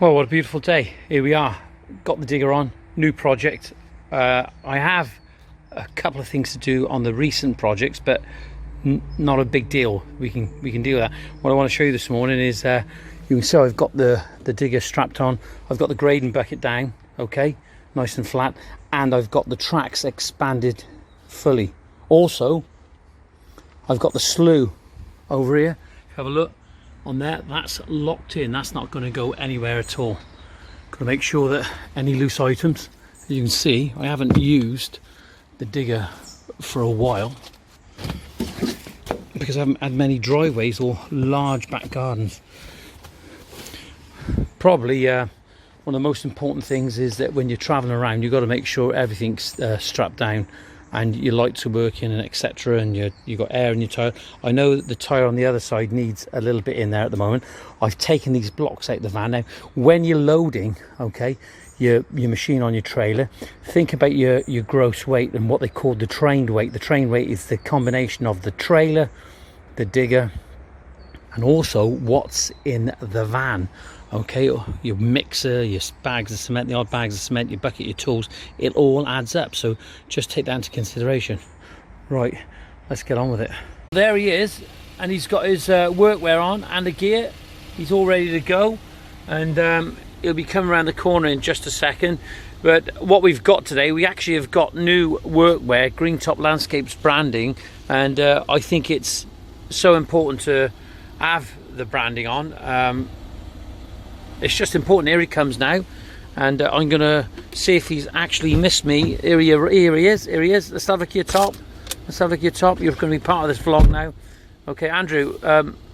Well, what a beautiful day. Here we are, got the digger on, new project. I have a couple of things to do on the recent projects, but not a big deal. We can deal with that. What I want to show you this morning is you can see I've got the digger strapped on. I've got the grading bucket down, okay, nice and flat, and I've got the tracks expanded fully. Also, I've got the slough over here. Have a look on there, that's locked in, that's not going to go anywhere at all. Got to make sure that any loose items, as you can see, I haven't used the digger for a while because I haven't had many driveways or large back gardens. Probably one of the most important things is that when you're traveling around, you've got to make sure everything's strapped down and your lights are working and etc, and you got air in your tyre. I know that the tyre on the other side needs a little bit in there at the moment. I've taken these blocks out of the van. Now when you're loading, okay, your machine on your trailer, think about your gross weight and what they call the trained weight. The trained weight is the combination of the trailer, the digger, and also what's in the van. Okay, your mixer, your bags of cement, the odd bags of cement, your bucket, your tools, it all adds up. So just take that into consideration. Right, let's get on with it. There he is, and he's got his workwear on and the gear. He's all ready to go, and he'll be coming around the corner in just a second. But what we've got today, we actually have got new workwear, Green Top Landscapes branding, and I think it's so important to have the branding on. It's just important. Here he comes now, and I'm gonna see if he's actually missed me. Here he is. Let's have a look at your top. You're going to be part of this vlog now. Okay, Andrew,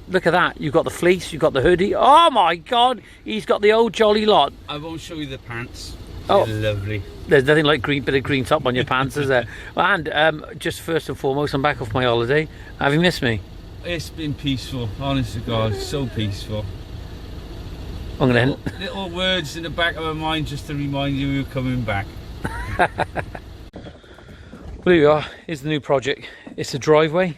look at that. You've got the fleece, you've got the hoodie. Oh my god, he's got the old jolly lot. I won't show you the pants. Oh, they're lovely. There's nothing like bit of green top on your pants, is there? Well, and just first and foremost, I'm back off my holiday. Have you missed me? It's been peaceful, honest to God, so peaceful. I'm gonna little words in the back of my mind just to remind you you're coming back. Well, here we are. Here's the new project. It's a driveway.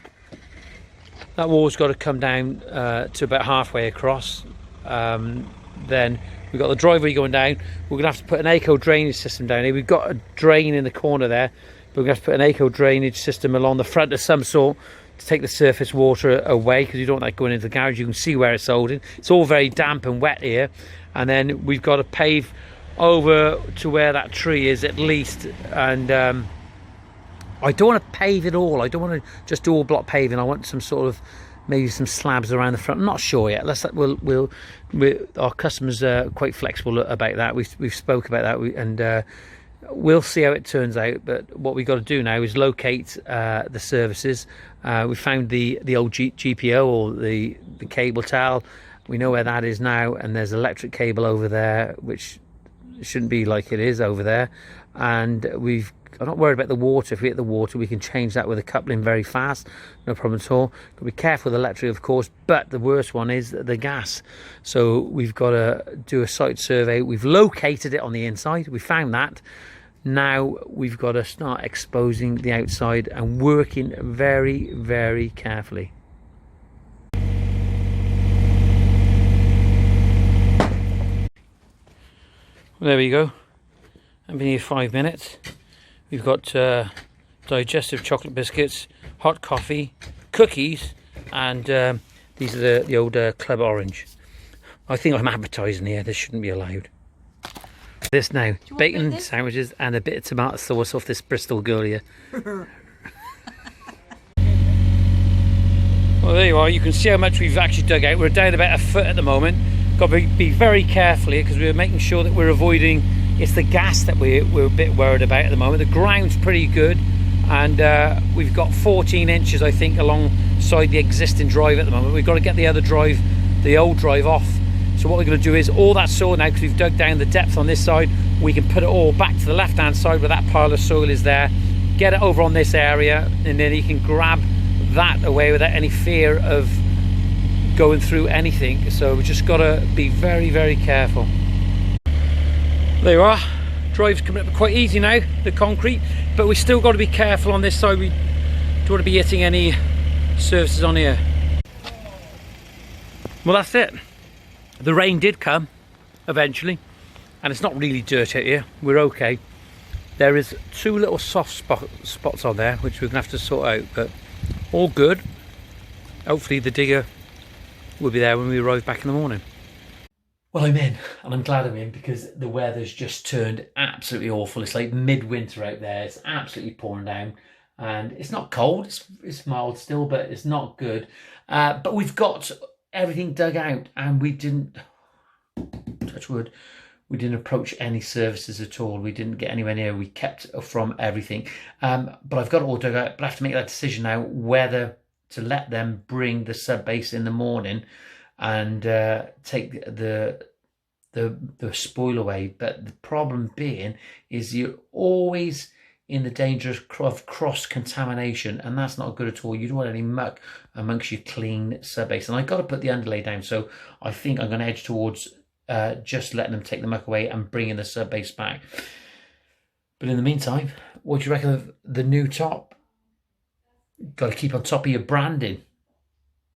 That wall's got to come down to about halfway across. Then we've got the driveway going down. We're gonna have to put an eco drainage system down here. We've got a drain in the corner there, but we're gonna have to put an eco drainage system along the front of some sort to take the surface water away, because you don't like going into the garage. You can see where it's holding. It's all very damp and wet here. And then we've got to pave over to where that tree is at least. And I don't want to pave it all. I don't want to just do all block paving. I want some sort of, maybe some slabs around the front. I'm not sure yet. Our customers are quite flexible about that. We've spoke about that, and we'll see how it turns out. But what we've got to do now is locate the services. We found the old GPO, or the cable towel. We know where that is now, and there's electric cable over there, which shouldn't be like it is over there. And I'm not worried about the water. If we hit the water, we can change that with a coupling very fast, no problem at all. Got to be careful with electric, of course, but the worst one is the gas. So we've got to do a site survey. We've located it on the inside. We found that. Now we've got to start exposing the outside and working very, very carefully. Well, there we go. I've been here 5 minutes. We've got digestive chocolate biscuits, hot coffee, cookies, and these are the old Club Orange. I think I'm advertising here. This shouldn't be allowed. This now, bacon sandwiches and a bit of tomato sauce off this Bristol girl here. Well, there you are. You can see how much we've actually dug out. We're down about a foot at the moment. Got to be very careful here, because we're making sure that we're avoiding, it's the gas that we're a bit worried about at the moment. The ground's pretty good, and we've got 14 inches, I think, alongside the existing drive at the moment. We've got to get the other drive, the old drive, off. So what we're going to do is all that soil now, because we've dug down the depth on this side, we can put it all back to the left hand side where that pile of soil is there, get it over on this area, and then you can grab that away without any fear of going through anything. So we just got to be very, very careful. There you are. Drive's coming up quite easy now, the concrete, but we still got to be careful on this side. We don't want to be hitting any surfaces on here. Well, that's it. The rain did come, eventually, and it's not really dirt out here. We're okay. There is 2 little soft spots on there which we're gonna have to sort out, but all good. Hopefully the digger will be there when we arrive back in the morning. Well, I'm in, and I'm glad I'm in, because the weather's just turned absolutely awful. It's like midwinter out there. It's absolutely pouring down, and it's not cold. It's mild still, but it's not good. But we've got everything dug out, and we didn't, touch wood, we didn't approach any services at all. We didn't get anywhere near. We kept from everything. But I've got it all dug out. But I have to make that decision now whether to let them bring the sub base in the morning and take the spoil away. But the problem being is you're always in the danger of cross contamination, and that's not good at all. You don't want any muck amongst your clean sub base. And I got to put the underlay down, so I think I'm going to edge towards just letting them take the muck away and bringing the sub base back. But in the meantime, what do you reckon of the new top? Got to keep on top of your branding.